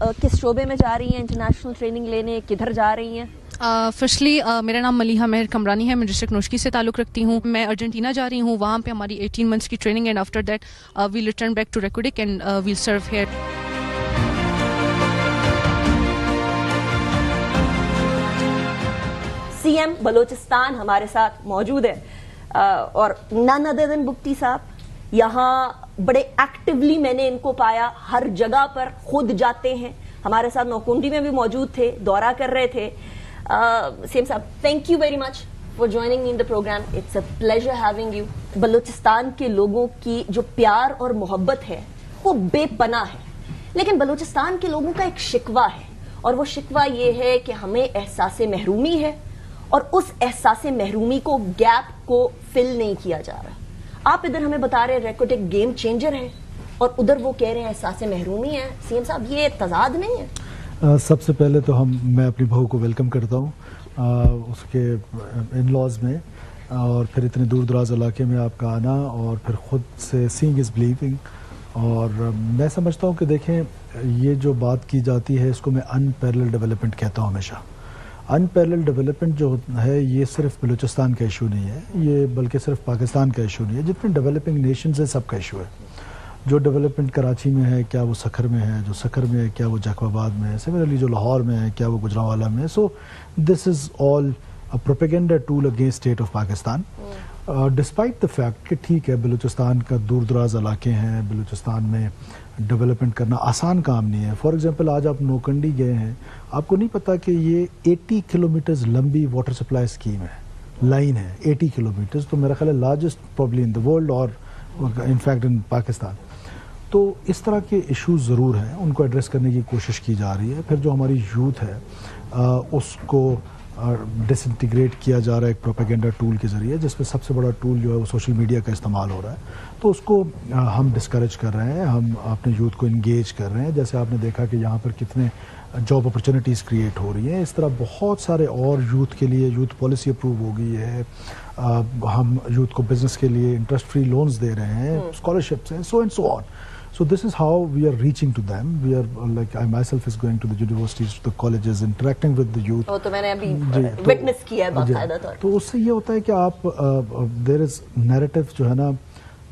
کس شعبے میں جا رہی ہیں انٹرنیشنل ٹریننگ لینے, کدھر جا رہی ہیں؟ فرسٹلی میرا نام ملیحہ مہر کمرانی ہے, میں ڈسٹرکٹ نوشکی سے تعلق رکھتی ہوں. میں ارجنٹینا جا رہی ہوں, وہاں پہ ہماری 18 months کی training, and after that we'll return back to Reko Diq and we'll serve here. C M Balochistan ہمارے ساتھ موجود ہے, اور نان ادر دین بگٹی صاحب. یہاں بڑے ایکٹیولی میں نے ان کو پایا, ہر جگہ پر خود جاتے ہیں. ہمارے ساتھ نوکنڈی میں بھی موجود تھے, دورہ کر رہے تھے. سیم صاحب, thank you very much for joining me in the program. It's a pleasure having you. Balochistan کے لوگوں کی جو پیار اور محبت ہے وہ بے پناہ ہے, لیکن بلوچستان کے لوگوں کا ایک شکوہ ہے, اور وہ شکوہ یہ ہے کہ ہمیں احساس محرومی ہے, اور اس احساس محرومی کو, گیپ کو فل نہیں کیا جا رہا. آپ ادھر ہمیں بتا رہے ریکوڈک گیم چینجر ہے, اور ادھر وہ کہہ رہے ہیں احساس محرومی ہے. سی ایم صاحب, یہ تضاد نہیں ہے؟ سب سے پہلے تو میں اپنی بہو کو ویلکم کرتا ہوں اس کے ان لاز میں, اور پھر اتنے دور دراز علاقے میں آپ کا آنا, اور پھر خود سے سینگ از بلیونگ. اور میں سمجھتا ہوں کہ دیکھیں, یہ جو بات کی جاتی ہے اس کو میں ان پیرلل ڈیولپمنٹ کہتا ہوں ہمیشہ. ان پیرلل ڈیولپمنٹ جو ہے یہ صرف بلوچستان کا ایشو نہیں ہے, یہ بلکہ صرف پاکستان کا ایشو نہیں ہے. جتنے ڈیولپنگ نیشنز ہیں سب کا ایشو ہے. جو ڈیولپمنٹ کراچی میں ہے کیا وہ سکھر میں ہے, جو سکھر میں ہے کیا وہ جیکب آباد میں ہے, سملرلی جو لاہور میں ہے کیا وہ گجرانوالہ میں ہے. So this is all propaganda tool against state of Pakistan, despite the fact کہ ٹھیک ہے بلوچستان کا دور دراز علاقے ہیں, بلوچستان میں ڈیولپمنٹ کرنا آسان کام نہیں ہے. فار ایگزامپل آج آپ نوکنڈی گئے ہیں, آپ کو نہیں پتا کہ یہ 80 کلومیٹرز لمبی واٹر سپلائی اسکیم ہے, لائن ہے 80 کلومیٹرز. تو میرا خیال ہے largest probably in the world, اور انفیکٹ ان پاکستان. تو اس طرح کے ایشوز ضرور ہیں, ان کو ایڈریس کرنے کی کوشش کی جا رہی ہے. پھر جو ہماری یوتھ ہے اس کو ڈس انٹیگریٹ کیا جا رہا ہے ایک پروپیگنڈا ٹول کے ذریعے, جس میں سب سے بڑا ٹول جو ہے وہ سوشل میڈیا کا استعمال ہو رہا ہے. تو اس کو ہم ڈسکریج کر رہے ہیں, ہم اپنے یوتھ کو انگیج کر رہے ہیں. جیسے آپ نے دیکھا کہ یہاں پر کتنے جاب اپرچونیٹیز کریٹ ہو رہی ہیں, اس طرح بہت سارے اور یوتھ کے لیے یوتھ پالیسی اپروو ہو گئی ہے. ہم یوتھ کو بزنس کے لیے انٹرسٹ فری لونز دے رہے ہیں, اسکالرشپس ہیں, سو and so on. So this is how we are reaching to them. We are like I myself is going to the universities, to the colleges, interacting with the youth. تو میں نے ابھی witness کیا ہے باقاعدہ طور. تو اس سے یہ ہوتا ہے کہ آپ there is narrative جو ہے نا,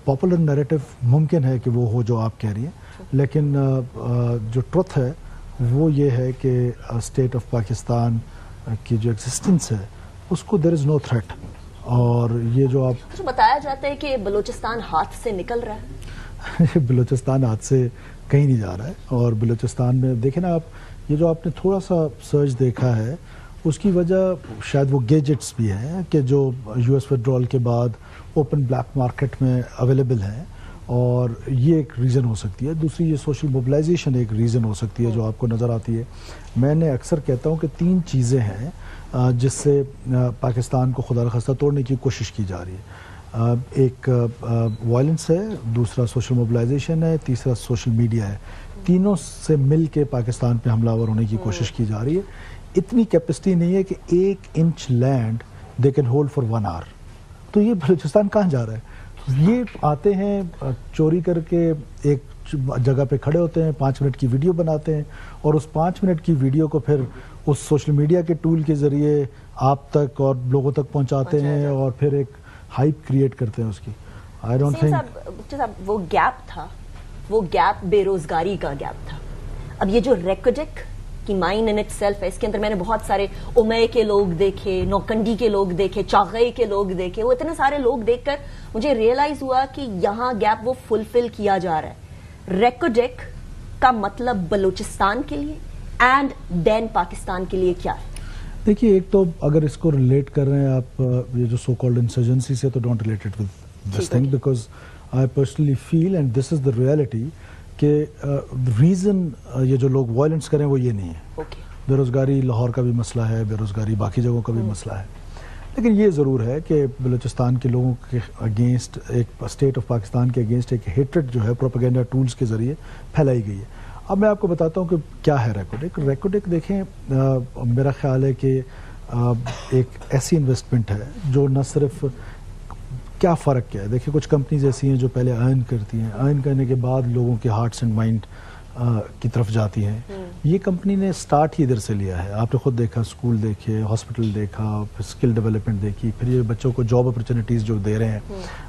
popular narrative ممکن ہے کہ وہ ہو جو آپ کہہ رہی ہیں, لیکن جو ٹروتھ ہے وہ یہ ہے کہ اسٹیٹ آف پاکستان کی جو ایگزسٹنس ہے اس کو there is no threat. اور یہ جو آپ بتایا جاتا ہے کہ بلوچستان ہاتھ سے نکل رہا ہے. بلوچستان ہاتھ سے کہیں نہیں جا رہا ہے. اور بلوچستان میں دیکھیں نا آپ, یہ جو آپ نے تھوڑا سا سرچ دیکھا ہے اس کی وجہ شاید وہ گیجٹس بھی ہیں کہ جو یو ایس وڈرال کے بعد اوپن بلیک مارکیٹ میں اویلیبل ہیں, اور یہ ایک ریزن ہو سکتی ہے. دوسری یہ سوشل موبلائزیشن ایک ریزن ہو سکتی ہے جو آپ کو نظر آتی ہے. میں نے اکثر کہتا ہوں کہ 3 چیزیں ہیں جس سے پاکستان کو خدا نخواستہ توڑنے کی کوشش کی جا رہی ہے. ایک وائلنس ہے, دوسرا سوشل موبلائزیشن ہے, تیسرا سوشل میڈیا ہے. تینوں سے مل کے پاکستان پہ حملہ آور ہونے کی کوشش کی جا رہی ہے. اتنی کیپیسٹی نہیں ہے کہ 1 inch land they can hold for 1 hour. تو یہ بلوچستان کہاں جا رہا ہے؟ یہ آتے ہیں چوری کر کے ایک جگہ پہ کھڑے ہوتے ہیں, 5 منٹ کی ویڈیو بناتے ہیں, اور اس 5 منٹ کی ویڈیو کو پھر اس سوشل میڈیا کے ٹول کے ذریعے آپ تک اور لوگوں تک پہنچاتے ہیں, اور پھر ایک ہائپ کریٹ کرتے ہیں اس کی. آئی ڈونٹ تھنک وہ گیپ تھا, وہ گیپ بے روزگاری کا گیپ تھا. اب یہ جو ریکوڈک کی مائن ان اٹ سیلف ہے, اس کے اندر میں نے بہت سارے امے کے لوگ دیکھے, نوکنڈی کے لوگ دیکھے, چاغئی کے لوگ دیکھے. وہ اتنے سارے لوگ دیکھ کر مجھے ریئلائز ہوا کہ یہاں گیپ وہ فلفل کیا جا رہا ہے. ریکوڈک کا مطلب بلوچستان کے لیے اینڈ دین پاکستان کے لیے کیا ہے؟ دیکھیے, ایک تو اگر اس کو ریلیٹ کر رہے ہیں آپ یہ جو سو کالڈ انسرجنسی سے, تو don't relate it with this thing, because I personally feel and this is the reality کہ ریزن یہ جو لوگ وائلنس کریں وہ یہ نہیں ہے. بے روزگاری لاہور کا بھی مسئلہ ہے, بے روزگاری باقی جگہوں کا بھی مسئلہ ہے, لیکن یہ ضرور ہے کہ بلوچستان کے لوگوں کے اگینسٹ, ایک اسٹیٹ آف پاکستان کے اگینسٹ ایک ہیٹریڈ جو ہے پروپیگنڈا ٹولز کے ذریعے پھیلائی گئی ہے. اب میں آپ کو بتاتا ہوں کہ کیا ہے ریکوڈک. ریکوڈک دیکھیں, میرا خیال ہے کہ ایک ایسی انویسٹمنٹ ہے جو نہ صرف, کیا فرق کیا ہے, دیکھیں کچھ کمپنیز ایسی ہیں جو پہلے ارن کرتی ہیں, ارن کرنے کے بعد لوگوں کے ہارٹس اینڈ مائنڈ کی طرف جاتی ہیں. یہ کمپنی نے سٹارٹ ہی ادھر سے لیا ہے. آپ نے خود دیکھا, اسکول دیکھے, ہاسپٹل دیکھا, پھر اسکل ڈیولپمنٹ دیکھی, پھر یہ بچوں کو جاب اپرچونیٹیز جو دے رہے ہیں.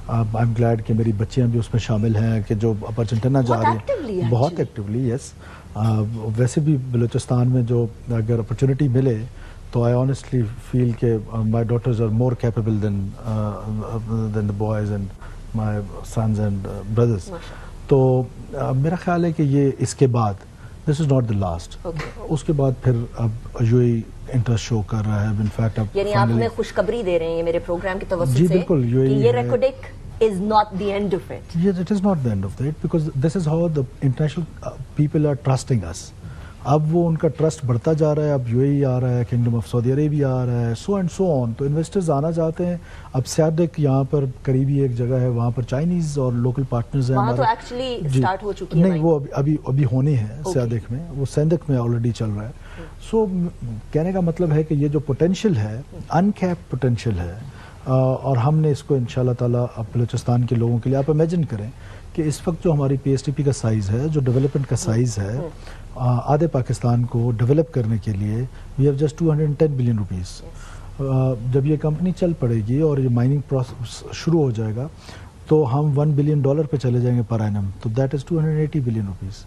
آئی ایم گلیڈ کہ میری بچیاں بھی اس میں شامل ہیں کہ جو اب ارجنٹینا جا رہی ہیں بہت ایکٹیولی. یس, ویسے بھی بلوچستان میں جو اگر اپرچونیٹی ملے تو آئی آنیسٹلی فیل کہ my daughters are more capable than the boys and my sons and brothers. تو میرا خیال ہے کہ یہ اس کے بعد دس از ناٹ دا لاسٹ. اس کے بعد پھر اب یو اے انٹرسٹ شو کر رہا ہے. ان فیکٹ اب یعنی آپ ہمیں خوشخبری دے رہے ہیں میرے پروگرام کی توسط سے. جی بالکل, یہ Reko Diq is not the end of it. Yes, it is not the end of it because this is how the international people are trusting us. اب وہ ان کا ٹرسٹ بڑھتا جا رہا ہے. اب یو اے ای آ رہا ہے, کنگڈم آف سعودی عربیہ آ رہا ہے, سو اینڈ سو آن. تو انویسٹرز آنا چاہتے ہیں. اب سیادک یہاں پر قریبی ایک جگہ ہے, وہاں پر چائنیز اور لوکل پارٹنرز ہیں. وہاں تو ایکچولی اسٹارٹ ہو چکی ہے. نہیں, وہ ابھی ہونی ہے سیادک میں. وہ سیندک میں آلریڈی چل رہا ہے. سو کہنے کا مطلب ہے کہ یہ جو پوٹینشیل ہے, انکیپ پوٹینشیل ہے, اور ہم نے اس کو انشاءاللہ تعالیٰ اب بلوچستان کے لوگوں کے لیے, آپ امیجن کریں کہ اس وقت جو ہماری پی ایس ٹی پی کا سائز ہے, جو ڈیولپمنٹ کا سائز ہے, آدھے پاکستان کو ڈیولپ کرنے کے لیے we have just 210 billion rupees. جب یہ کمپنی چل پڑے گی اور یہ مائننگ پروسیس شروع ہو جائے گا تو ہم $1 بلین پہ چلے جائیں گے پر اینم. تو that is 280 billion rupees,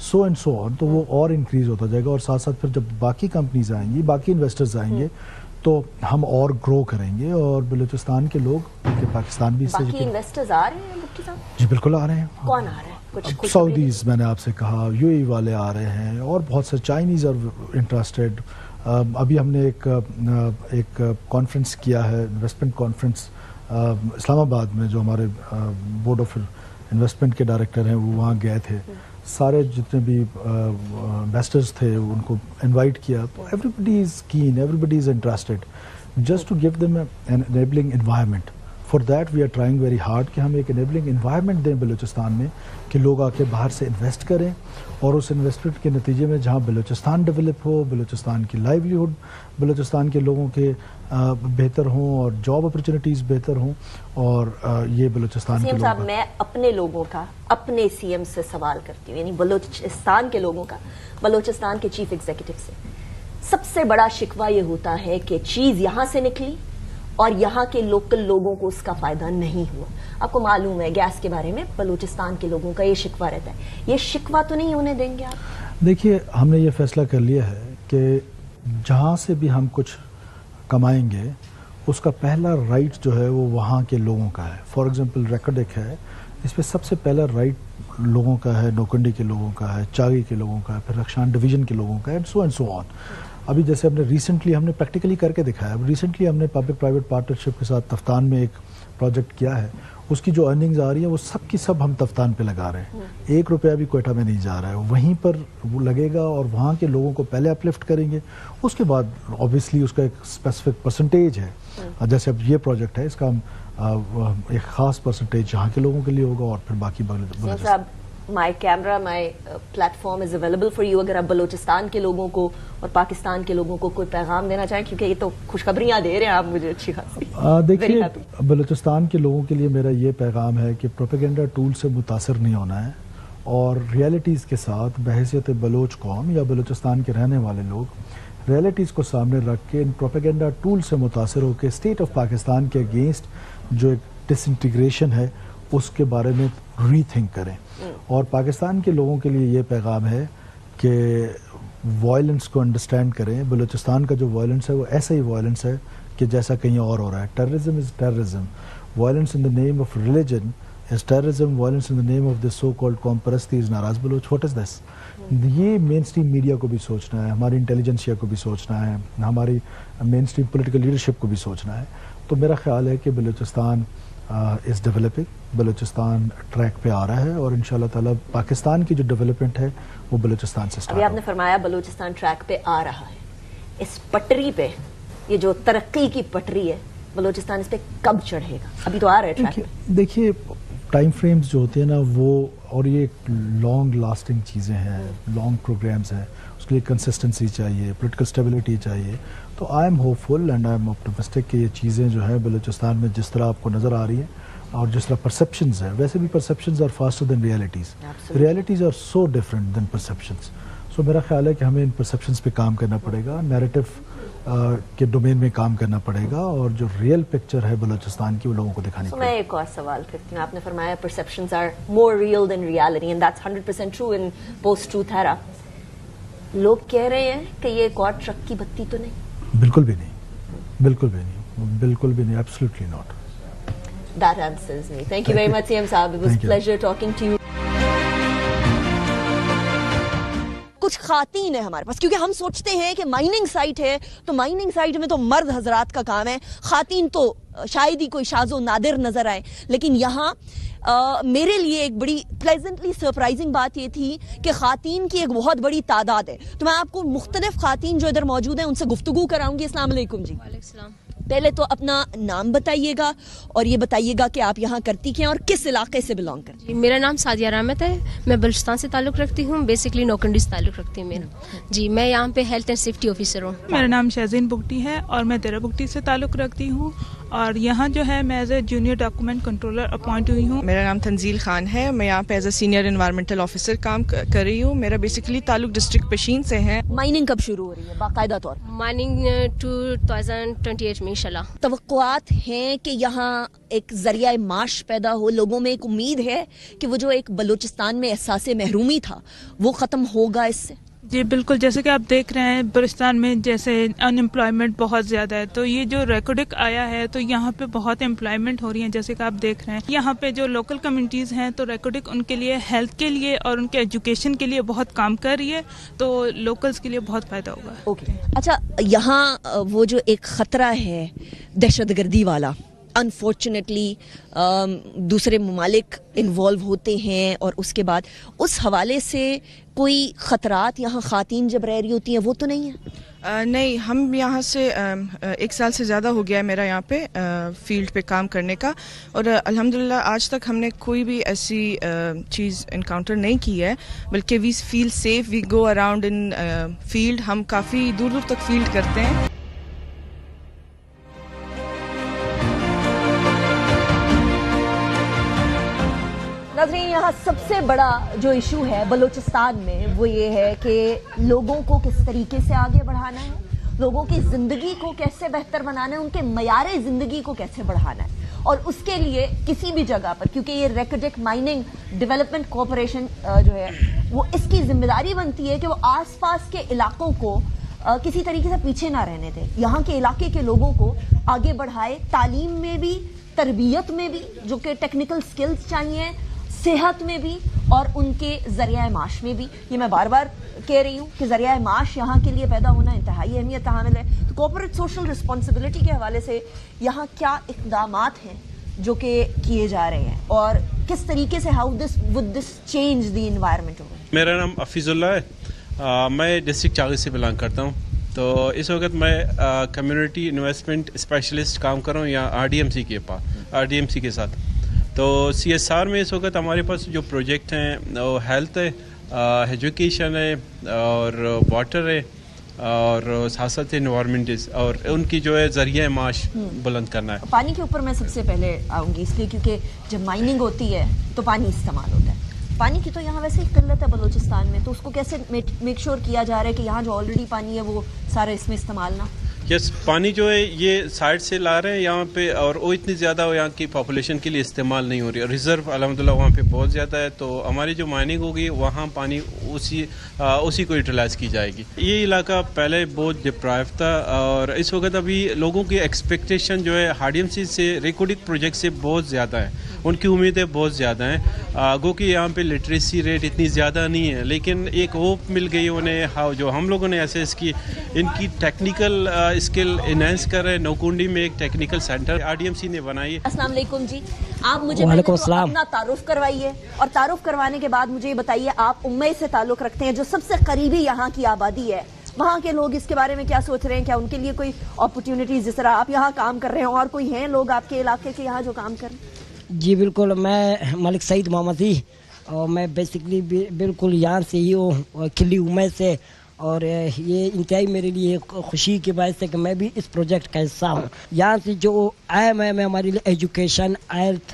so and so on. تو وہ اور انکریز ہوتا جائے گا. اور ساتھ ساتھ پھر جب باقی کمپنیز آئیں گی, باقی انویسٹرز آئیں گے, تو ہم اور گرو کریں گے. اور بلوچستان کے لوگ کہ پاکستان بھی باقی انویسٹرز آ رہے ہیں مفتی صاحب؟ جی بالکل آ رہے ہیں. کون آ رہے ہیں؟ سعودیز میں نے آپ سے کہا, یو اے والے آ رہے ہیں, اور بہت سے چائنیز آر انٹرسٹیڈ. ابھی ہم نے ایک کانفرنس کیا ہے, انویسٹمنٹ کانفرنس اسلام آباد میں, جو ہمارے بورڈ آف انویسٹمنٹ کے ڈائریکٹر ہیں وہ وہاں گئے تھے. سارے جتنے بھی انویسٹرز تھے ان کو انوائٹ کیا. تو everybody is keen, everybody is interested just to give them an enabling environment. For that we are trying very hard کہ ہم ایک انیبلنگ انوائرمنٹ دیں بلوچستان میں, کہ لوگ آ کے باہر سے انویسٹ کریں, اور اس انویسٹمنٹ کے نتیجے میں جہاں بلوچستان ڈیولپ ہو, بلوچستان کی لائیولیہڈ, بلوچستان کے لوگوں کے بہتر ہوں, اور جاب اپرچونیٹیز بہتر ہوں. اور یہ بلوچستان کے صاحب, میں اپنے لوگوں کا اپنے سی ایم سے سوال کرتی ہوں, یعنی بلوچستان کے لوگوں کا, بلوچستان کے چیف ایگزیکٹو سے. سب سے بڑا شکوہ یہ ہوتا ہے کہ چیز یہاں سے نکلی اور یہاں کے لوکل لوگوں کو اس کا فائدہ نہیں ہوا. آپ کو معلوم ہے گیس کے بارے میں بلوچستان کے لوگوں کا یہ شکوہ رہتا ہے. یہ شکوہ تو نہیں ہونے دیں گے آپ؟ دیکھیے, ہم نے یہ فیصلہ کر لیا ہے کہ جہاں سے بھی ہم کچھ کمائیں گے اس کا پہلا رائٹ جو ہے وہ وہاں کے لوگوں کا ہے. فار ایگزامپل ریکڈک ہے, اس پہ سب سے پہلا رائٹ لوگوں کا ہے, نوکنڈی کے لوگوں کا ہے, چاگی کے لوگوں کا ہے, پھر رخشان ڈویژن کے لوگوں کا ہے, اینڈ سو آن. ابھی جیسے ہم نے ریسنٹلی ہم نے پریکٹیکلی کر کے دکھایا. اب ریسنٹلی ہم نے پبلک پرائیویٹ پارٹنرشپ کے ساتھ تفتان میں ایک پروجیکٹ کیا ہے. اس کی جو ارننگز آ رہی ہیں وہ سب کی سب ہم تفتان پہ لگا رہے ہیں. 1 روپیہ بھی کوئٹہ میں نہیں جا رہا ہے, وہیں پر وہ لگے گا, اور وہاں کے لوگوں کو پہلے اپلفٹ کریں گے. اس کے بعد اوبیسلی اس کا ایک اسپیسیفک پرسنٹیج ہے. جیسے اب یہ پروجیکٹ ہے, اس کا ایک خاص پرسنٹیج یہاں کے لوگوں کے لیے ہوگا, اور پھر باقی my camera, my platform is available for you. اگر آپ بلوچستان کے لوگوں کو اور پاکستان کے لوگوں کو کوئی پیغام دینا چاہیں, کیونکہ یہ تو خوشخبریاں دے رہے ہیں آپ مجھے اچھی خاصی. دیکھیے, بلوچستان کے لوگوں کے لیے میرا یہ پیغام ہے کہ پروپیگنڈا ٹول سے متاثر نہیں ہونا ہے, اور ریئلٹیز کے ساتھ بحیثیت بلوچ قوم یا بلوچستان کے رہنے والے لوگ ریئلٹیز کو سامنے رکھ کے ان پروپیگنڈا ٹول سے متاثر ہو کے اسٹیٹ آف پاکستان کے اگینسٹ جو ایک ڈس انٹیگریشن ہے اس کے بارے میں ری تھنک کریں. اور پاکستان کے لوگوں کے لیے یہ پیغام ہے کہ وائلنس کو انڈرسٹینڈ کریں. بلوچستان کا جو وائلنس ہے وہ ایسا ہی وائلنس ہے کہ جیسا کہیں اور ہو رہا ہے. Terrorism is terrorism, violence in the name of religion is terrorism, violence in the name of this so called قوم پرستی از ناراض بلوچ. واٹ از دس؟ یہ مین اسٹریم میڈیا کو بھی سوچنا ہے, ہماری انٹیلیجنسیا کو بھی سوچنا ہے, ہماری مین اسٹریم پولیٹیکل لیڈرشپ کو بھی سوچنا ہے. تو میرا خیال ہے کہ Balochistan is developing, Balochistan track پہ آ رہا ہے, اور انشاءاللہ تعالیٰ پاکستان کی جو ڈیولپمنٹ ہے وہ بلوچستان سے اسٹارٹ. ابھی آپ نے فرمایا بلوچستان ٹریک پہ آ رہا ہے, اس پٹری پہ, یہ جو ترقی کی پٹری ہے, بلوچستان اس پہ کب چڑھے گا؟ ابھی تو آ رہا ہے ٹریک پہ. دیکھیے, ٹائم فریمز جو ہوتے ہیں نا وہ, اور یہ ایک لانگ لاسٹنگ چیزیں ہیں, لانگ پروگرامز ہیں, اس کے لیے کنسسٹنسی چاہیے, پولیٹیکل اسٹیبلٹی چاہیے. تو I am hopeful and I am optimistic کہ یہ چیزیں جو ہیں بلوچستان میں جس طرح آپ کو نظر آ رہی ہیں اور جس طرح پرسیپشنز ہیں ویسے بھی perceptions are faster than realities. Realities are so different than perceptions. So میرا خیال ہے کہ ہمیں ان پرسیپشنز پہ کام کرنا پڑے گا, نیریٹو کے ڈومین میں کام کرنا پڑے گا, اور جو ریئل پکچر ہے بلوچستان کی وہ لوگوں کو دکھانی پڑے گی. میں ایک اور سوال کرتی ہوں. آپ نے فرمایا perceptions are more real than reality and that's 100% true in post truth era. لوگ کہہ رہے ہیں کہ یہ ایک اور ٹرک کی بتی تو نہیں. بالکل بھی نہیں, بالکل بھی نہیں, بالکل بھی نہیں, absolutely not. That answers me. Thank you very much CM صاحب. It was a pleasure talking to you. کچھ خواتین ہیں ہمارے پاس, کیونکہ ہم سوچتے ہیں کہ مائننگ سائٹ ہے تو مائننگ سائٹ میں تو مرد حضرات کا کام ہے, خواتین تو شاید ہی کوئی شاذ و نادر نظر آئے. لیکن یہاں میرے لیے ایک بڑی پلیزنٹلی سرپرائزنگ بات یہ تھی کہ خواتین کی ایک بہت بڑی تعداد ہے. تو میں آپ کو مختلف خواتین جو ادھر موجود ہیں ان سے گفتگو کراؤں گی. السلام علیکم جی. وعلیکم السلام. پہلے تو اپنا نام بتائیے گا اور یہ بتائیے گا کہ آپ یہاں کرتی کیا اور کس علاقے سے بلانگ کرتی ہیں. میرا نام سعدیہ رحمت ہے, میں بلوچستان سے تعلق رکھتی ہوں, بیسکلی نوکنڈی سے تعلق رکھتی ہوں میرا. جی میں یہاں پہ ہیلتھ اینڈ سیفٹی آفیسر ہوں. میرا نام شہزین بگٹی ہے اور میں دیرہ بگٹی سے تعلق رکھتی ہوں, اور یہاں جو ہے میں as a junior document controller appoint ہوئی ہوں. میرا نام تنزیل خان ہے, میں یہاں پہ as a senior environmental officer کام کر رہی ہوں. میرا بیسکلی تعلق ڈسٹرکٹ پشین سے ہے. مائننگ کب شروع ہو رہی ہے باقاعدہ طور؟ مائننگ 2028 میں انشاءاللہ. توقعات ہیں کہ یہاں ایک ذریعہ معاش پیدا ہو, لوگوں میں ایک امید ہے کہ وہ جو ایک بلوچستان میں احساس محرومی تھا وہ ختم ہوگا اس سے؟ جی بالکل, جیسے کہ آپ دیکھ رہے ہیں بلوچستان میں جیسے ان امپلائمنٹ بہت زیادہ ہے, تو یہ جو ریکوڈک آیا ہے تو یہاں پہ بہت امپلائمنٹ ہو رہی ہیں. جیسے کہ آپ دیکھ رہے ہیں یہاں پہ جو لوکل کمیونٹیز ہیں تو ریکوڈک ان کے لیے ہیلتھ کے لیے اور ان کے ایجوکیشن کے لیے بہت کام کر رہی ہے, تو لوکلز کے لیے بہت فائدہ ہوگا. اوکے اچھا, یہاں وہ جو ایک خطرہ ہے دہشت گردی والا, انفارچونیٹلی دوسرے ممالک انوالو ہوتے ہیں, اور اس کے بعد اس حوالے سے کوئی خطرات یہاں خواتین جب رہ رہی ہوتی ہیں وہ تو نہیں ہے؟ نہیں, ہم یہاں سے 1 سال سے زیادہ ہو گیا ہے میرا یہاں پہ فیلڈ پہ کام کرنے کا, اور الحمدللہ آج تک ہم نے کوئی بھی ایسی چیز انکاؤنٹر نہیں کی ہے, بلکہ we feel safe, we go around in field. ہم کافی دور دور تک فیلڈ کرتے ہیں. ناظرین, یہاں سب سے بڑا جو ایشو ہے بلوچستان میں وہ یہ ہے کہ لوگوں کو کس طریقے سے آگے بڑھانا ہے, لوگوں کی زندگی کو کیسے بہتر بنانا ہے, ان کے معیار زندگی کو کیسے بڑھانا ہے. اور اس کے لیے کسی بھی جگہ پر, کیونکہ یہ ریکوڈک مائننگ ڈیولپمنٹ کارپوریشن جو ہے وہ اس کی ذمہ داری بنتی ہے کہ وہ آس پاس کے علاقوں کو کسی طریقے سے پیچھے نہ رہنے دے, یہاں کے علاقے کے لوگوں کو آگے بڑھائے, تعلیم میں بھی, تربیت میں بھی جو کہ ٹیکنیکل سکلز چاہیے, صحت میں بھی, اور ان کے ذریعہ معاش میں بھی. یہ میں بار بار کہہ رہی ہوں کہ ذریعہ معاش یہاں کے لیے پیدا ہونا انتہائی اہمیت حامل ہے. تو کوپریٹ سوشل رسپانسبلٹی کے حوالے سے یہاں کیا اقدامات ہیں جو کہ کیے جا رہے ہیں, اور کس طریقے سے how this would this change the environment? میرا نام حفیظ اللہ ہے, میں ڈسٹرکٹ چاغی سے بلانگ کرتا ہوں. تو اس وقت میں کمیونٹی انویسٹمنٹ اسپیشلسٹ کام کر رہا ہوں یہاں RDMC کے ساتھ. تو CSR میں اس وقت ہمارے پاس جو پروجیکٹ ہیں وہ ہیلتھ ہے, ایجوکیشن ہے, اور واٹر ہے, اور ساتھ ساتھ انوائرمنٹ, اور ان کی جو ہے ذریعہ معاش بلند کرنا ہے. پانی کے اوپر میں سب سے پہلے آؤں گی, اس لیے کیونکہ جب مائننگ ہوتی ہے تو پانی استعمال ہوتا ہے. پانی کی تو یہاں ویسے ہی قلت ہے بلوچستان میں, تو اس کو کیسے میک شور کیا جا رہا ہے کہ یہاں جو آلریڈی پانی ہے وہ سارا اس میں استعمال نہ؟ یس, پانی جو ہے یہ سائڈ سے لا رہے ہیں یہاں پہ, اور وہ اتنی زیادہ یہاں کی پاپولیشن کے لیے استعمال نہیں ہو رہی. ریزرو الحمدللہ وہاں پہ بہت زیادہ ہے, تو ہماری جو مائننگ ہوگی وہاں پانی اسی کو یوٹیلائز کی جائے گی. یہ علاقہ پہلے بہت ڈپرائیو تھا, اور اس وقت ابھی لوگوں کی ایکسپیکٹیشن جو ہے RDMC سے ریکوڈک پروجیکٹ سے بہت زیادہ ہے, ان کی امیدیں بہت زیادہ ہیں. گو کہ یہاں پہ لٹریسی ریٹ اتنی زیادہ نہیں ہے, لیکن ایک ہوپ مل گئی انہیں جو ہم لوگوں نے ایسیس کی, ان کی ٹیکنیکل اسکل انہینس کر رہے ہیں. نوکنڈی میں ایک ٹیکنیکل سینٹر RDMC نے بنائی ہے. السلام علیکم جی, آپ مجھے اپنا تعارف کروائیے, اور تعارف کروانے کے بعد مجھے یہ بتائیے آپ امّئی سے تعلق رکھتے ہیں جو سب سے قریبی یہاں کی آبادی ہے, وہاں کے لوگ اس کے بارے میں کیا سوچ رہے ہیں, کیا ان کے لیے کوئی اپرچونٹیز جس طرح آپ یہاں کام کر رہے ہیں اور کوئی ہیں لوگ آپ کے علاقے کے یہاں جو کام کر رہے ہیں؟ جی بالکل, میں ملک سعید محمد ہی, اور میں بیسکلی بالکل یہاں سے ہی ہوں, کھلی امّئی سے, اور یہ انتہائی میرے لیے خوشی کی باعث ہے کہ میں بھی اس پروجیکٹ کا حصہ ہوں. یہاں سے جو اہم ہے میں ہمارے لیے education, health,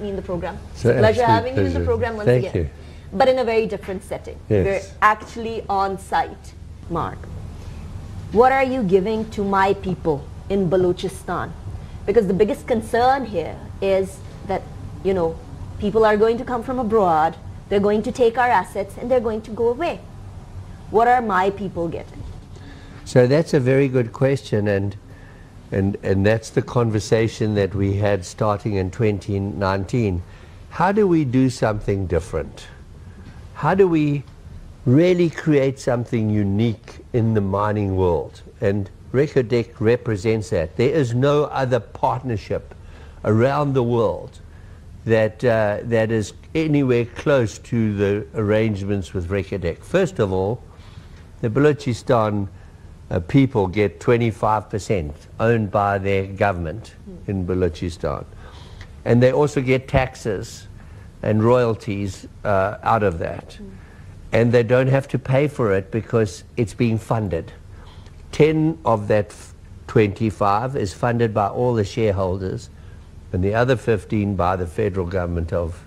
me in the program. It's a pleasure having you in the program once again. Thank you. But in a very different setting. Yes. We're actually on site. Mark, what are you giving to my people in Balochistan? Because the biggest concern here is that, you know, people are going to come from abroad, they're going to take our assets and they're going to go away. What are my people getting? So that's a very good question, and that's the conversation that we had starting in 2019. How do we do something different? How do we really create something unique in the mining world? And Reko Diq represents that. There is no other partnership around the world that that is anywhere close to the arrangements with Reko Diq. First of all, the Balochistan people get 25% owned by their government in Balochistan, and they also get taxes and royalties out of that, and they don't have to pay for it because it's being funded. 10 of that 25 is funded by all the shareholders, and the other 15 by the federal government of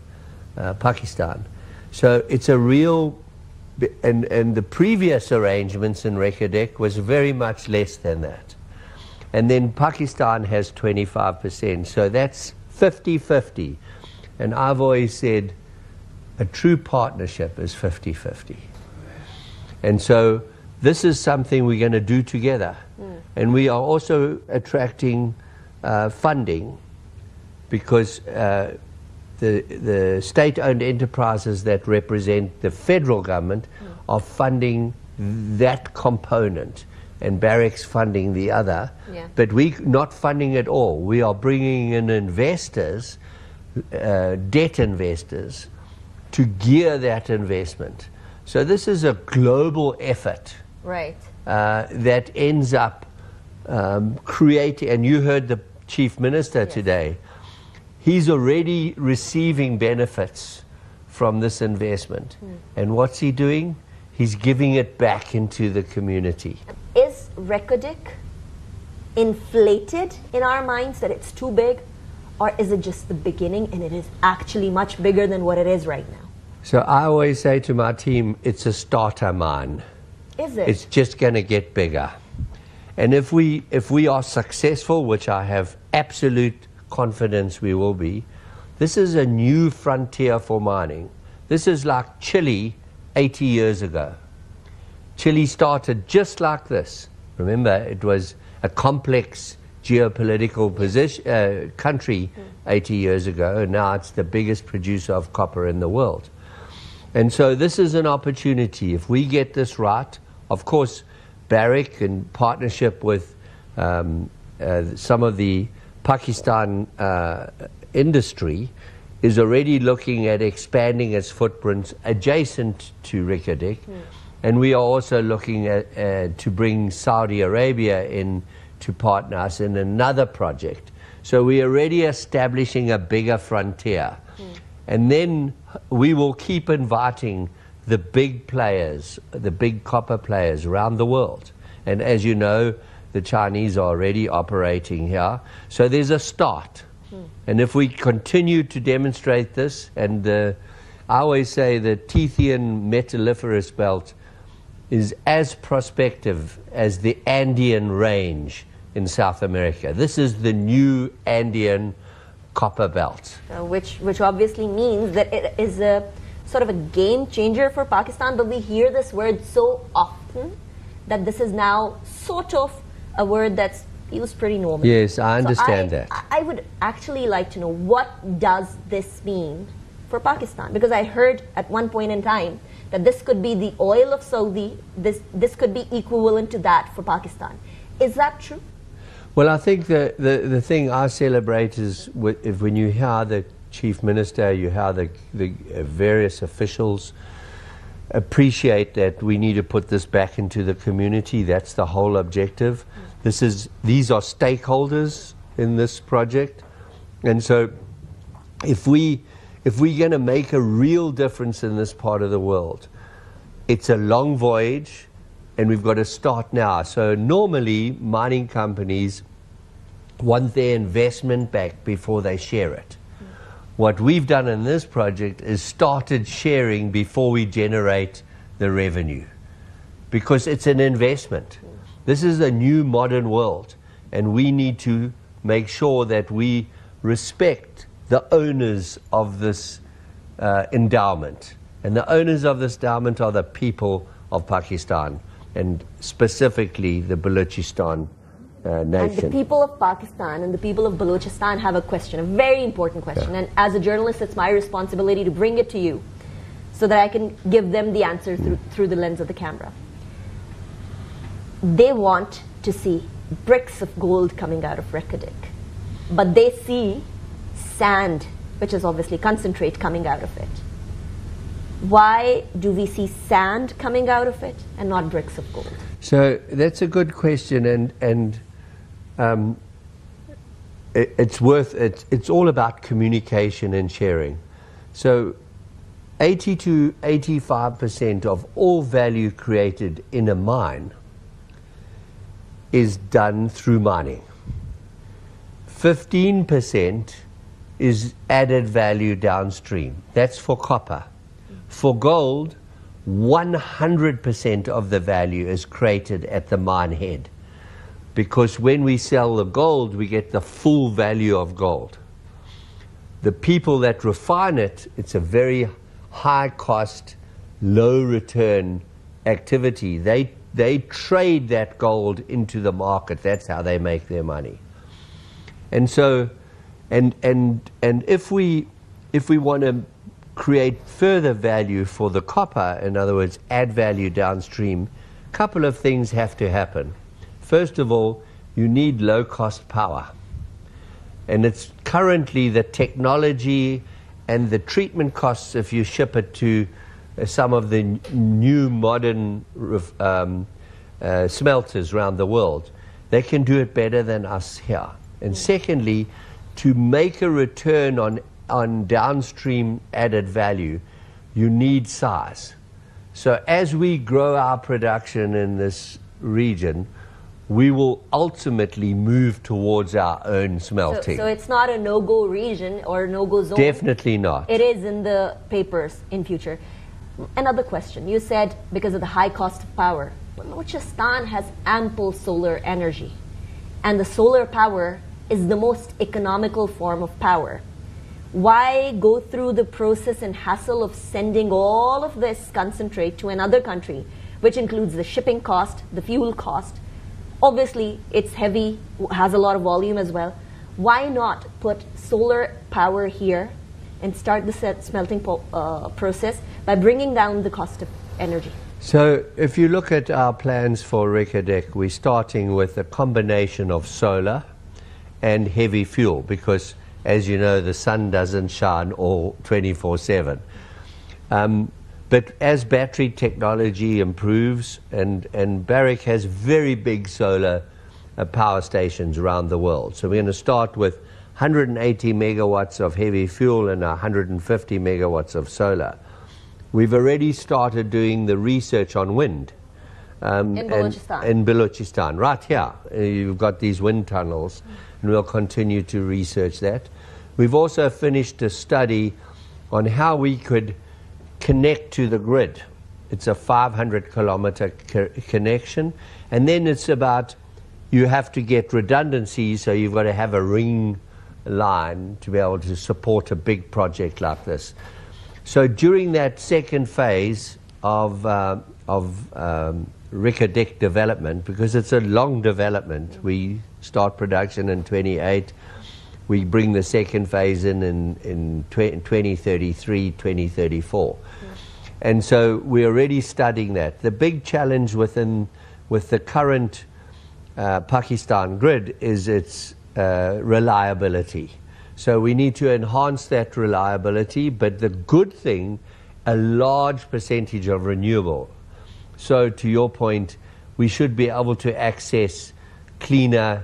Pakistan. So it's a real, and the previous arrangements in Reko Diq was very much less than that. And then Pakistan has 25%, so that's 50-50. And I've always said a true partnership is 50-50. And so this is something we're going to do together. And we are also attracting funding, because the state-owned enterprises that represent the federal government are funding that component, and Barrick's funding the other. Yeah. But we're not funding it all. We are bringing in investors, debt investors, to gear that investment. So this is a global effort. Right. That ends up creating, and you heard the Chief Minister today, he's already receiving benefits from this investment. And what's he doing? He's giving it back into the community. Is Reko Diq inflated in our minds that it's too big, or is it just the beginning and it is actually much bigger than what it is right now? So I always say to my team, it's a starter mine. Is it? It's just going to get bigger. And if we are successful, which I have absolute confidence we will be, this is a new frontier for mining. This is like Chile 80 years ago. Chile started just like this. Remember, it was a complex geopolitical country 80 years ago, and now it's the biggest producer of copper in the world. And so this is an opportunity. If we get this right, of course, Barrick, in partnership with some of the Pakistan industry, is already looking at expanding its footprints adjacent to Reko Diq. And we are also looking at to bring Saudi Arabia in to partner us in another project. So we are already establishing a bigger frontier. And then we will keep inviting the big players, the big copper players around the world. And as you know, the Chinese are already operating here. So there's a start. And if we continue to demonstrate this, and I always say the Tethyan Metalliferous Belt is as prospective as the Andean Range in South America. This is the new Andean copper belt. Which obviously means that it is a sort of a game changer for Pakistan, but we hear this word so often that this is now sort of a word that feels pretty normal. Yes, I understand that. I would actually like to know, what does this mean for Pakistan? Because I heard at one point in time that this could be the oil of Saudi, this could be equivalent to that for Pakistan. Is that true? Well, I think the thing I celebrate is when you hear the Chief Minister, you hear the various officials appreciate that we need to put this back into the community. That's the whole objective. These are stakeholders in this project. And so if we're going to make a real difference in this part of the world, it's a long voyage, and we've got to start now. So normally mining companies want their investment back before they share it. What we've done in this project is started sharing before we generate the revenue, because it's an investment. This is a new modern world, and we need to make sure that we respect the owners of this endowment. And the owners of this endowment are the people of Pakistan, and specifically the Balochistan nation. And the people of Pakistan and the people of Balochistan have a question, a very important question. And as a journalist, it's my responsibility to bring it to you so that I can give them the answer through the lens of the camera. They want to see bricks of gold coming out of Reko Diq, but they see sand, which is obviously concentrate, coming out of it. Why do we see sand coming out of it and not bricks of gold? So that's a good question, and it's all about communication and sharing. So 80 to 85% of all value created in a mine is done through mining. 15% is added value downstream. That's for copper. For gold, 100% of the value is created at the mine head, because when we sell the gold, we get the full value of gold. The people that refine it, it's a very high cost, low return activity. They trade that gold into the market. That's how they make their money. And so, and if we want to create further value for the copper, in other words, add value downstream, a couple of things have to happen. First of all, you need low-cost power. And it's currently the technology and the treatment costs, if you ship it to some of the new modern smelters around the world, they can do it better than us here. And secondly, to make a return on downstream added value, you need size. So as we grow our production in this region, we will ultimately move towards our own smelting. So it's not a no-go region or no-go zone? Definitely not. It is in the papers in future. Another question. You said because of the high cost of power. Balochistan has ample solar energy. And the solar power is the most economical form of power. Why go through the process and hassle of sending all of this concentrate to another country, which includes the shipping cost, the fuel cost? Obviously, it's heavy, has a lot of volume as well. Why not put solar power here and start the smelting process by bringing down the cost of energy? So if you look at our plans for Reko Diq, we're starting with a combination of solar and heavy fuel because, as you know, the sun doesn't shine all 24/7. But as battery technology improves, and Barrick has very big solar power stations around the world. So we're going to start with 180 megawatts of heavy fuel and 150 megawatts of solar. We've already started doing the research on wind. In Balochistan. In Balochistan, right here. You've got these wind tunnels, and we'll continue to research that. We've also finished a study on how we could connect to the grid. It's a 500-kilometer connection, and then it's about you have to get redundancy, so you've got to have a ring line to be able to support a big project like this. So during that second phase of Reko Diq development, because it's a long development, we start production in 28. We bring the second phase in 2033, 2034. And so we're already studying that. The big challenge with the current Pakistan grid is its reliability. So we need to enhance that reliability, but the good thing, a large percentage of renewable. So to your point, we should be able to access cleaner,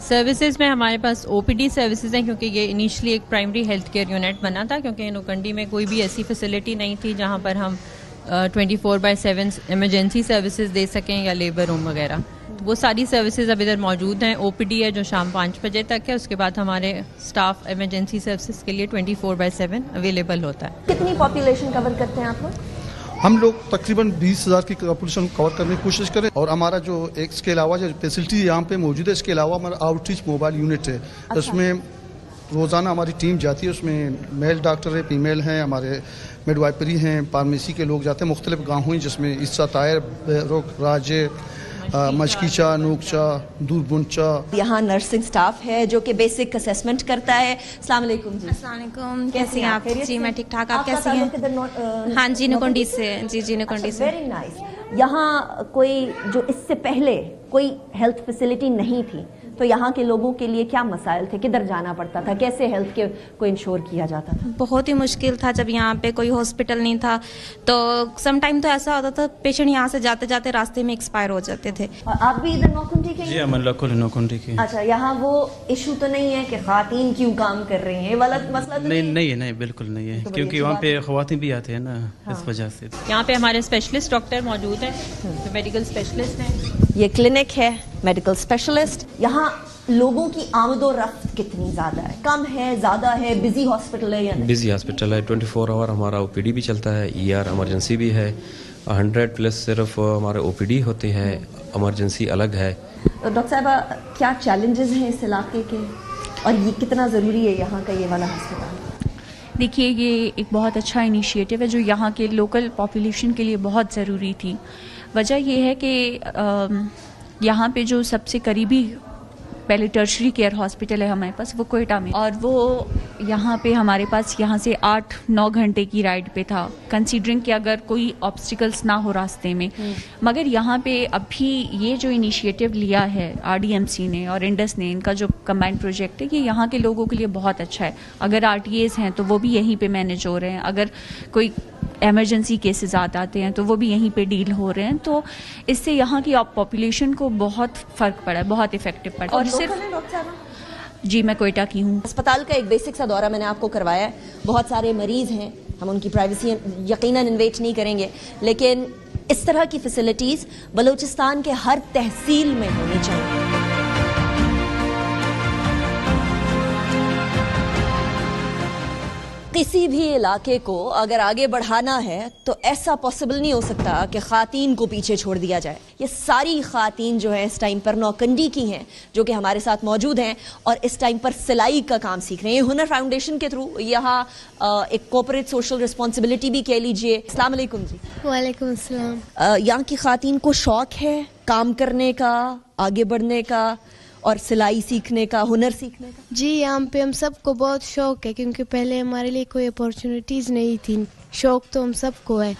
services میں ہمارے پاس OPD services ہیں کیونکہ یہ initially ایک primary health care unit بنا تھا کیونکہ نوکنڈی میں کوئی بھی ایسی فیسلٹی نہیں تھی جہاں پر ہم 24/7 ایمرجنسی سروسز دے سکیں یا لیبر روم وغیرہ. تو وہ ساری سروسز اب ادھر موجود ہیں. OPD ہے جو شام 5 بجے تک ہے, اس کے بعد ہمارے اسٹاف ایمرجنسی سروسز کے لیے 24/7 اویلیبل ہوتا ہے. کتنی پاپولیشن کور کرتے ہیں آپ لوگ؟ ہم لوگ تقریباً 20,000 کی پاپولیشن کور کرنے کی کوشش کریں, اور ہمارا جو اس کے علاوہ جو فیسلٹی یہاں پہ موجود ہے, اس کے علاوہ ہمارا آؤٹ ریچ موبائل یونٹ ہے. اس میں روزانہ ہماری ٹیم جاتی ہے, اس میں میل ڈاکٹر ہے, فیمیل ہیں, ہمارے میڈ وائپری ہیں, فارمیسی کے لوگ جاتے ہیں مختلف گاؤں ہیں جس میں عیسیٰ طائر, بیروک, راجے, مشکیچا, نوکچا, دور بنچا. یہاں نرسنگ سٹاف ہے جو کہ بیسک اسیسمنٹ کرتا ہے. السلام علیکم جی. السلام علیکم, کیسی ہیں آپ؟ جی میں ٹھیک ٹھاک, آپ کیسی ہیں؟ ہاں جی نوکنڈی سے. جی نوکنڈی سے. Very nice. یہاں کوئی جو اس سے پہلے کوئی ہیلتھ فیسلٹی نہیں تھی تو یہاں کے لوگوں کے لیے کیا مسائل تھے, کدھر جانا پڑتا تھا, کیسے ہیلتھ کے کو انشور کیا جاتا تھا؟ بہت ہی مشکل تھا جب یہاں پہ کوئی ہاسپٹل نہیں تھا, تو سم ٹائم تو ایسا ہوتا تھا پیشنٹ یہاں سے جاتے جاتے راستے میں ایکسپائر ہو جاتے تھے. آپ بھی ادھر نوکنڈی کے؟ جی ہم نوکنڈی کے. اچھا, یہاں وہ ایشو تو نہیں ہے کہ خواتین کیوں کام کر رہی ہیں, غلط مسئلہ تو نہیں بالکل نہیں ہے, کیونکہ وہاں پہ خواتین بھی آتے ہیں نا, اس وجہ سے. یہاں پہ ہمارے اسپیشلسٹ ڈاکٹر موجود ہیں جو میڈیکل اسپیشلسٹ ہیں. یہ کلینک ہے میڈیکل اسپیشلسٹ. یہاں لوگوں کی آمد و رفت کتنی زیادہ ہے, کم ہے, زیادہ ہے, بزی ہاسپٹل ہے یا نہیں؟ بزی ہاسپٹل ہے, 24 آور ہمارا OPD بھی چلتا ہے, ER ایمرجنسی بھی ہے, 100+ صرف ہمارے OPD ہوتے ہیں, ایمرجنسی الگ ہے. ڈاکٹر صاحبہ کیا چیلنجز ہیں اس علاقے کے, اور یہ کتنا ضروری ہے یہاں کا یہ والا ہسپتال؟ دیکھیے یہ ایک بہت اچھا انیشیٹو ہے جو یہاں کے لوکل پاپولیشن کے لیے بہت ضروری تھی. وجہ یہ ہے کہ یہاں پہ جو سب سے قریبی پہلے ٹرشری کیئر ہاسپٹل ہے ہمارے پاس وہ کوئٹہ میں, اور وہ یہاں پہ ہمارے پاس یہاں سے 8-9 گھنٹے کی رائڈ پہ تھا, کنسیڈرنگ کہ اگر کوئی آبسٹیکلس نہ ہو راستے میں. مگر یہاں پہ ابھی یہ جو انیشیٹو لیا ہے RDMC نے اور انڈس نے, ان کا جو کمبائنڈ پروجیکٹ ہے, یہ یہاں کے لوگوں کے لیے بہت اچھا ہے. اگر RTAs ہیں تو وہ بھی یہیں پہ مینیج ہو رہے ہیں, اگر کوئی ایمرجنسی کیسز آتے ہیں تو وہ بھی یہیں پہ ڈیل ہو رہے ہیں. تو اس سے یہاں کی پاپولیشن کو بہت فرق پڑا ہے, بہت افیکٹو پڑا. اور صرف جی میں کوئٹہ کی ہوں. اسپتال کا ایک بیسک سا دورہ میں نے آپ کو کروایا ہے. بہت سارے مریض ہیں, ہم ان کی پرائیویسی یقیناً انویٹ نہیں کریں گے, لیکن اس طرح کی فیسلٹیز بلوچستان کے ہر تحصیل میں ہونی چاہیے. کسی بھی علاقے کو اگر آگے بڑھانا ہے تو ایسا پاسبل نہیں ہو سکتا کہ خواتین کو پیچھے چھوڑ دیا جائے. یہ ساری خواتین جو ہیں اس ٹائم پر نوکنڈی کی ہیں جو کہ ہمارے ساتھ موجود ہیں اور اس ٹائم پر سلائی کا کام سیکھ رہے ہیں. یہ ہنر فاؤنڈیشن کے تھرو یہاں ایک کوپریٹ سوشل رسپانسبلٹی بھی کہہ لیجئے. السلام علیکم جی. وعلیکم السلام. یہاں کی خواتین کو شوق ہے کام کرنے کا, آگے بڑھنے کا, اور سلائی سیکھنے کا, ہنر سیکھنے کا؟ جی یہاں پہ ہم سب کو بہت شوق ہے کیونکہ پہلے ہمارے لیے کوئی اپورچونیٹیز نہیں تھی. شوق تو ہم سب کو ہے.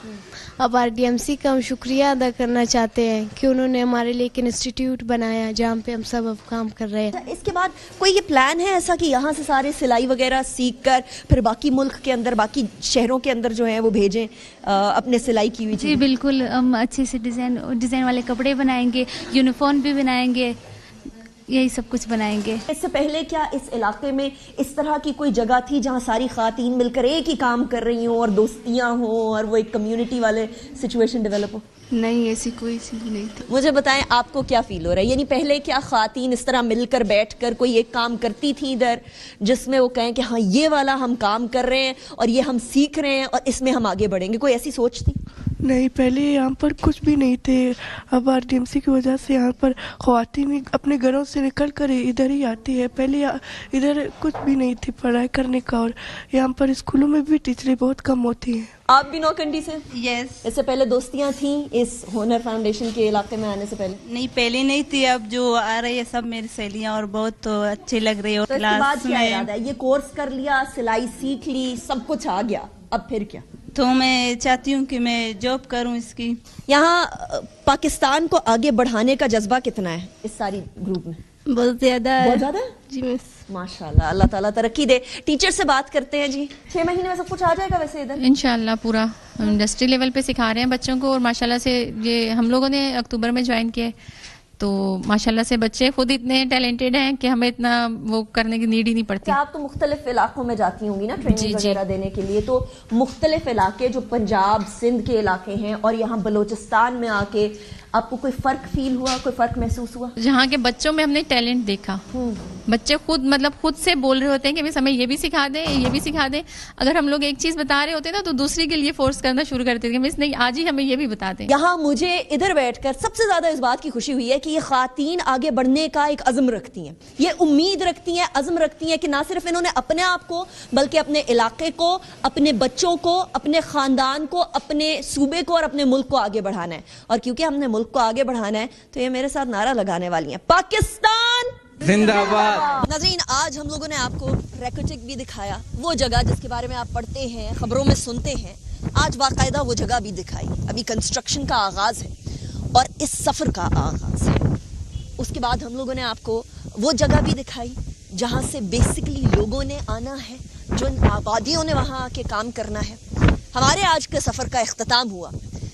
اب RDMC کا ہم شکریہ ادا کرنا چاہتے ہیں کہ انہوں نے ہمارے لیے ایک انسٹیٹیوٹ بنایا جہاں پہ ہم سب اب کام کر رہے ہیں. اس کے بعد کوئی یہ پلان ہے ایسا کہ یہاں سے سارے سلائی وغیرہ سیکھ کر پھر باقی ملک کے اندر, باقی شہروں کے اندر جو ہیں وہ بھیجیں اپنے سلائی کی ہوئی؟ جی بالکل, ہم اچھے سے ڈیزائن والے کپڑے بنائیں گے, یونیفارم بھی بنائیں گے, یہی سب کچھ بنائیں گے. اس سے پہلے کیا اس علاقے میں اس طرح کی کوئی جگہ تھی جہاں ساری خواتین مل کر ایک ہی کام کر رہی ہوں اور دوستیاں ہوں اور وہ ایک کمیونٹی والے سچویشن ڈیولپ ہو؟ نہیں, ایسی کوئی چیز نہیں تھی. مجھے بتائیں آپ کو کیا فیل ہو رہا ہے, یعنی پہلے کیا خواتین اس طرح مل کر بیٹھ کر کوئی ایک کام کرتی تھی ادھر جس میں وہ کہیں کہ ہاں یہ والا ہم کام کر رہے ہیں اور یہ ہم سیکھ رہے ہیں اور اس میں ہم آگے بڑھیں گے, کوئی ایسی سوچ تھی؟ نہیں, پہلے یہاں پر کچھ بھی نہیں تھے. اب RDMC کی وجہ سے یہاں پر خواتین اپنے گھروں سے نکل کر ادھر ہی آتی ہے. پہلے ادھر کچھ بھی نہیں تھی پڑھائی کرنے کا, اور یہاں پر اسکولوں میں بھی ٹیچریں بہت کم ہوتی ہیں. آپ بھی نوکنڈی سے؟ یس. اس سے پہلے دوستیاں تھیں اس ہنر فاؤنڈیشن کے علاقے میں آنے سے پہلے؟ نہیں, پہلے نہیں تھی. اب جو آ رہی ہے سب میری سہیلیاں اور بہت اچھے لگ رہی ہے. تو اس کے بعد کیا ارادہ ہے؟ یہ کورس کر لیا, سلائی سیکھ لی, سب کچھ آ گیا, اب پھر کیا؟ تو میں چاہتی ہوں کہ میں جاب کروں اس کی. یہاں پاکستان کو آگے بڑھانے کا جذبہ کتنا ہے اس ساری گروپ میں؟ بہت زیادہ ہے. بہت زیادہ جی مس. ماشاءاللہ, اللہ تعالیٰ ترقی دے. ٹیچر سے بات کرتے ہیں جی. 6 مہینے میں سب کچھ آ جائے گا ویسے ادھر؟ انشاءاللہ پورا انڈسٹری لیول پہ سکھا رہے ہیں بچوں کو, اور ماشاءاللہ سے یہ ہم لوگوں نے اکتوبر میں جوائن کیا, تو ماشاءاللہ سے بچے خود اتنے ٹیلنٹڈ ہیں کہ ہمیں اتنا وہ کرنے کی نیڈ ہی نہیں پڑتی. آپ تو مختلف علاقوں میں جاتی ہوں گی نا ٹریننگ وغیرہ دینے کے لیے, تو مختلف علاقے جو پنجاب سندھ کے علاقے ہیں اور یہاں بلوچستان میں آ کے آپ کو کوئی فرق فیل ہوا, کوئی فرق محسوس ہوا؟ جہاں کے بچوں میں ہم نے ٹیلنٹ دیکھا, بچے خود سے بول رہے ہوتے ہیں کہ بس ہمیں یہ بھی سکھا دیں, یہ بھی سکھا دیں. اگر ہم لوگ ایک چیز بتا رہے ہوتے ہیں نا تو دوسری کے لیے فورس کرنا شروع کرتے ہیں کہ بس نہیں آج ہی ہمیں یہ بھی بتا دیں. یہاں مجھے ادھر بیٹھ کر سب سے زیادہ اس بات کی خوشی ہوئی ہے کہ یہ خواتین آگے بڑھنے کا ایک عزم رکھتی ہیں, یہ امید رکھتی ہیں, عزم رکھتی ہیں کہ نہ صرف انہوں نے اپنے آپ کو بلکہ اپنے علاقے کو, اپنے بچوں کو, اپنے خاندان کو, اپنے صوبے کو اور اپنے ملک کو آگے بڑھانا ہے. اور کیونکہ ہم نے ملک کو آگے بڑھانا ہے تو یہ میرے ساتھ نعرہ لگانے والی ہیں, پاکستان زندہ باد. ناظرین, آج ہم لوگوں نے آپ کو ریکوٹک بھی دکھایا, وہ جگہ جس کے بارے میں آپ پڑھتے ہیں, خبروں میں سنتے ہیں, آج باقاعدہ وہ جگہ بھی دکھائی. ابھی کنسٹرکشن کا آغاز ہے اور اس سفر کا آغاز ہے. اس کے بعد ہم لوگوں نے آپ کو وہ جگہ بھی دکھائی جہاں سے بیسکلی لوگوں نے آنا ہے, جو آبادیوں نے وہاں آ کے کام کرنا ہے. ہمارے آج کے سفر کا اختتام ہوا,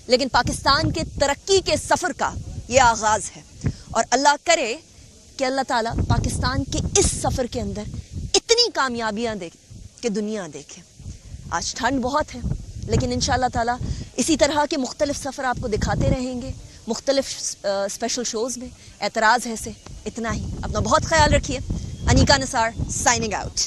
لیکن پاکستان کے ترقی کے سفر کا یہ آغاز ہے. اور اللہ کرے کہ اللہ تعالیٰ پاکستان کے اس سفر کے اندر اتنی کامیابیاں دے کہ دنیا دیکھے. آج ٹھنڈ بہت ہے, لیکن انشاءاللہ تعالیٰ اسی طرح کے مختلف سفر آپ کو دکھاتے رہیں گے مختلف اسپیشل شوز میں. اعتراض ہے سے اتنا ہی. اپنا بہت خیال رکھیے. انیکا نثار سائننگ آؤٹ.